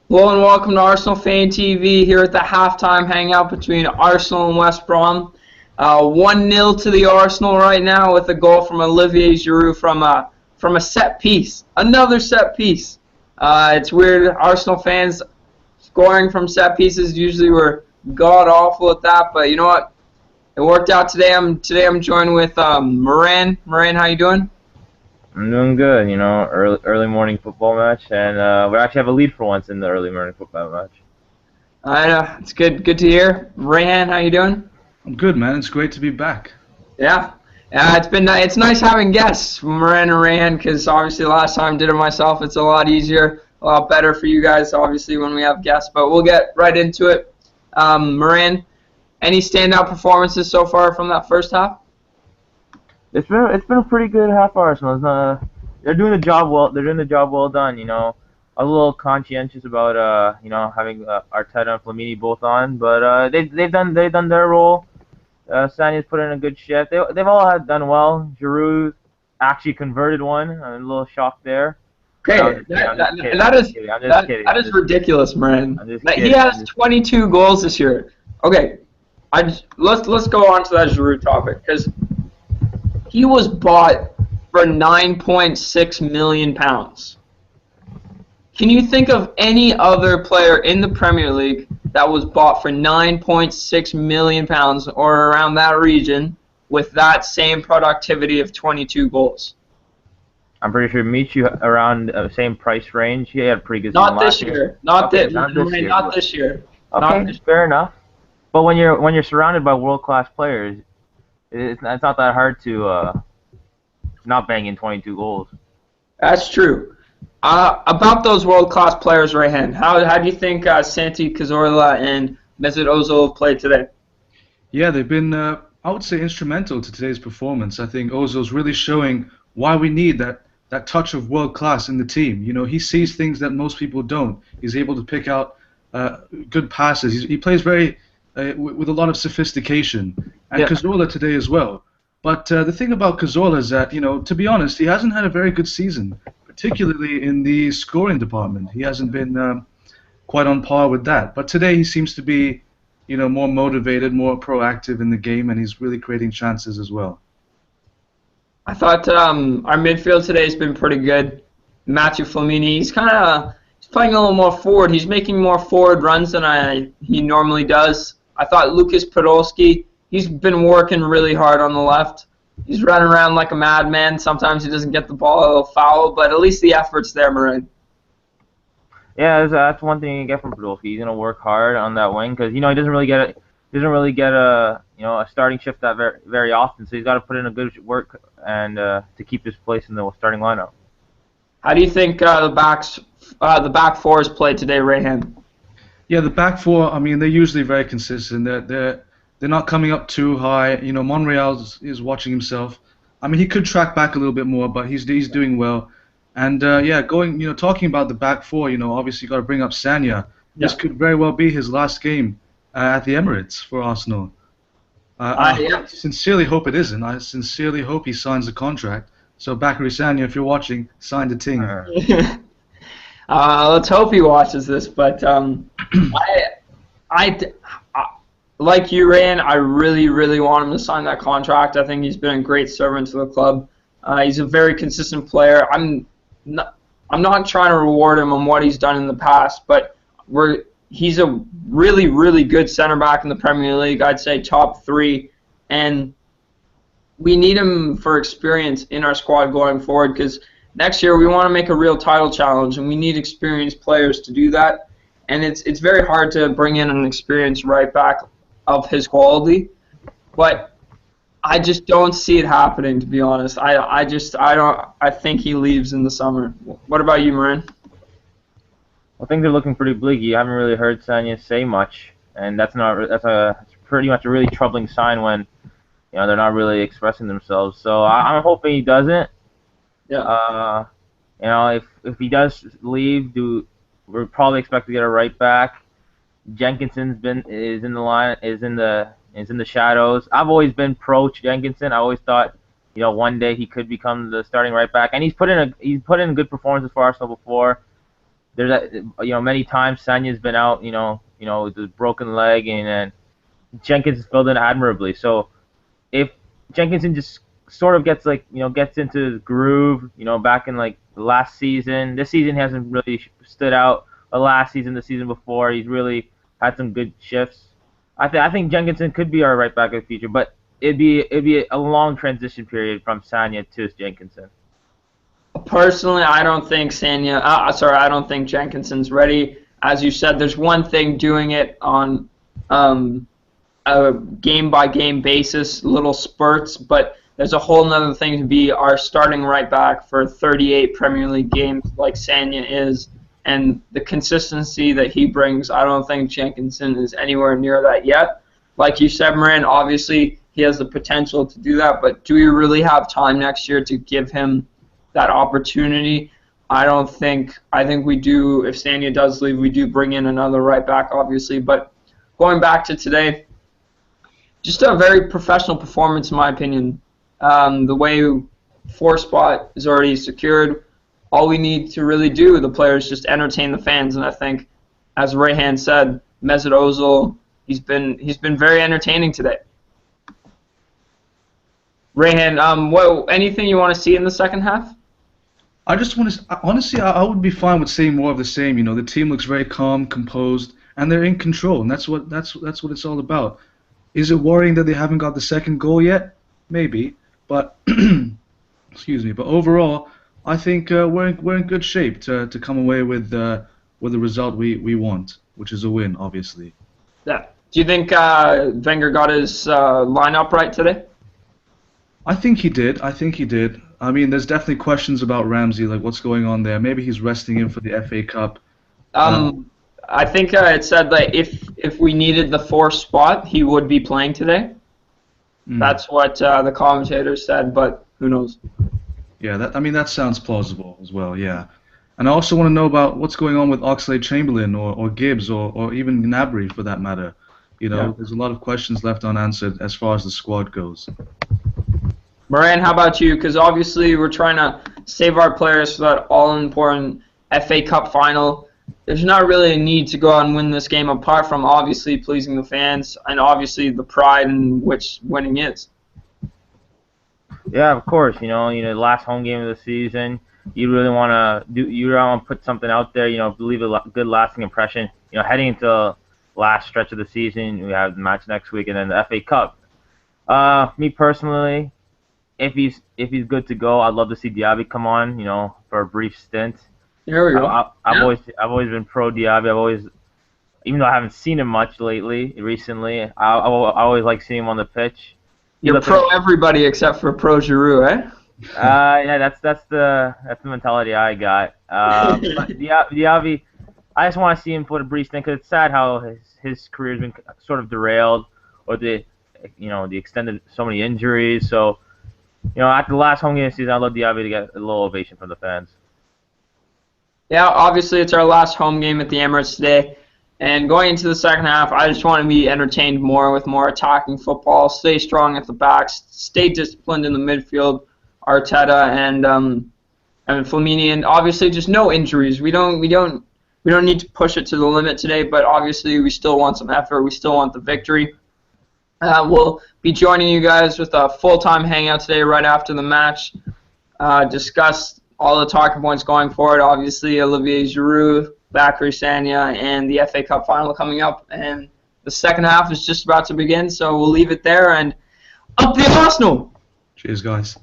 Hello and welcome to Arsenal Fan TV here at the halftime hangout between Arsenal and West Brom. 1-0 to the Arsenal right now with a goal from Olivier Giroud from a set piece. Another set piece. It's weird. Arsenal fans scoring from set pieces usually we're god awful at that, but you know what? It worked out today. I'm joined with Moran. Moran, how you doing? I'm doing good, early morning football match, and we actually have a lead for once in the early morning football match. I know, it's good to hear. Rayhan, how you doing? I'm good, man. It's great to be back. Yeah, it's nice having guests, Moran and Rayhan, because obviously last time I did it myself. It's a lot easier, a lot better for you guys, obviously, when we have guests. But we'll get right into it. Moran, any standout performances so far from that first half? It's been a pretty good half Arsenal. They're doing the job well. They're doing the job well done. I was a little conscientious about having Arteta and Flamini both on, but they've done their role. Sagna's put in a good shift. They've all done well. Giroud actually converted one. I'm a little shocked there. Okay, that is ridiculous, man. He has 22 goals this year. Okay, let's go on to that Giroud topic because he was bought for £9.6 million. Can you think of any other player in the Premier League that was bought for £9.6 million or around that region with that same productivity of 22 goals? I'm pretty sure it meets you around the same price range. He had a pretty good season last year. Not this year. Okay, fair enough. But when you're surrounded by world-class players, it's not that hard to not bang in 22 goals. That's true. About those world-class players, Rayhan, how do you think Santi Cazorla and Mesut Ozil have played today? Yeah, they've been, I would say, instrumental to today's performance. I think Ozil's really showing why we need that touch of world-class in the team. He sees things that most people don't. He's able to pick out good passes. He plays very with a lot of sophistication. And yeah. Cazorla today as well. But the thing about Cazorla is that, to be honest, he hasn't had a very good season, particularly in the scoring department. He hasn't been quite on par with that. But today he seems to be, more motivated, more proactive in the game, and he's really creating chances as well. I thought our midfield today has been pretty good. Matthew Flamini, he's playing a little more forward. He's making more forward runs than he normally does. I thought Lucas Podolski, he's been working really hard on the left. He's running around like a madman. Sometimes he doesn't get the ball, he'll foul, but at least the effort's there, Marin. Yeah, that's one thing you get from Podolski. He's gonna work hard on that wing because he doesn't really get a starting shift that very often. So he's got to put in a good work and to keep his place in the starting lineup. How do you think the back four has played today, Rayhan? Yeah, the back four. I mean, they're usually very consistent. They're not coming up too high. Monreal is watching himself. I mean, he could track back a little bit more, but he's doing well. And talking about the back four, obviously you got to bring up Sagna. Yeah. This could very well be his last game at the Emirates for Arsenal. I sincerely hope it isn't. I sincerely hope he signs a contract. So Bakary Sagna, if you're watching, sign the team. Let's hope he watches this, but I like you, Ryan, I really, really want him to sign that contract. I think he's been a great servant to the club. He's a very consistent player. I'm not trying to reward him on what he's done in the past, but he's a really, really good center back in the Premier League. I'd say top 3, and we need him for experience in our squad going forward because next year we want to make a real title challenge, and we need experienced players to do that. And it's very hard to bring in an experienced right back of his quality, but I just don't see it happening, to be honest. I think he leaves in the summer. What about you, Marin? Well, things are looking pretty bleak. You haven't really heard Sagna say much, and it's pretty much a really troubling sign when they're not really expressing themselves. So I'm hoping he doesn't. Yeah. If he does leave, we're probably expect to get a right back. Jenkinson's is in the shadows. I've always been pro Jenkinson. I always thought, one day he could become the starting right back, and he's put in good performances for Arsenal before. there's many times Sagna's been out, with a broken leg, and then Jenkins filled in admirably. So if Jenkinson just sort of gets into the groove, back in like last season. This season he hasn't really stood out. But last season, the season before, he's really had some good shifts. I think Jenkinson could be our right back of the future, but it'd be a long transition period from Sagna to Jenkinson. Personally, I don't think I don't think Jenkinson's ready. As you said, there's one thing doing it on a game-by-game basis, little spurts, but there's a whole other thing to be our starting right back for 38 Premier League games like Sagna is, and the consistency that he brings. I don't think Jenkinson is anywhere near that yet. Like you said, Moran, obviously he has the potential to do that, but do we really have time next year to give him that opportunity? I don't think. I think we do. If Sagna does leave, we do bring in another right back, obviously. But going back to today, just a very professional performance, in my opinion. The way 4 spot is already secured. All we need to really do, the players, just entertain the fans. And I think, as Rayhan said, Mesut Ozil, he's been very entertaining today. Rayhan, anything you want to see in the second half? I just want to honestly, I would be fine with seeing more of the same. The team looks very calm, composed, and they're in control, and that's what it's all about. Is it worrying that they haven't got the second goal yet? Maybe, but excuse me. But overall, I think we're in good shape to come away with the result we want, which is a win, obviously. Yeah. Do you think Wenger got his lineup right today? I think he did. I mean, there's definitely questions about Ramsey, like what's going on there. Maybe he's resting him for the FA Cup. I think it said that if we needed the 4th spot, he would be playing today. That's what the commentators said, but who knows? Yeah, that sounds plausible as well. Yeah, and I also want to know about what's going on with Oxlade-Chamberlain or Gibbs or even Gnabry for that matter. There's a lot of questions left unanswered as far as the squad goes. Moran, how about you? Because obviously we're trying to save our players for that all-important FA Cup final. There's not really a need to go out and win this game apart from obviously pleasing the fans and obviously the pride in which winning is. Yeah, of course. The last home game of the season, you really want to put something out there. Leave a good lasting impression. Heading into the last stretch of the season, we have the match next week and then the FA Cup. Me personally, if he's good to go, I'd love to see Diaby come on, for a brief stint. There we go. I've always been pro Diaby. Even though I haven't seen him much recently, I always like seeing him on the pitch. You're pro everybody except for pro Giroud, eh? Yeah, that's the mentality I got. But Diaby, I just want to see him for a brief stint because it's sad how his career's been sort of derailed, or the extended so many injuries. So. After the last home game of the season, I'd love Diaby to get a little ovation from the fans. Yeah, obviously it's our last home game at the Emirates today. And going into the second half, I just want to be entertained more with more attacking football, stay strong at the backs, stay disciplined in the midfield, Arteta and Flamini, and obviously just no injuries. We don't need to push it to the limit today, but obviously we still want some effort. We still want the victory. We'll be joining you guys with a full-time hangout today right after the match. Discuss all the talking points going forward. Obviously, Olivier Giroud, Bakary Sagna, and the FA Cup final coming up. And the second half is just about to begin, so we'll leave it there. And up the Arsenal! Cheers, guys.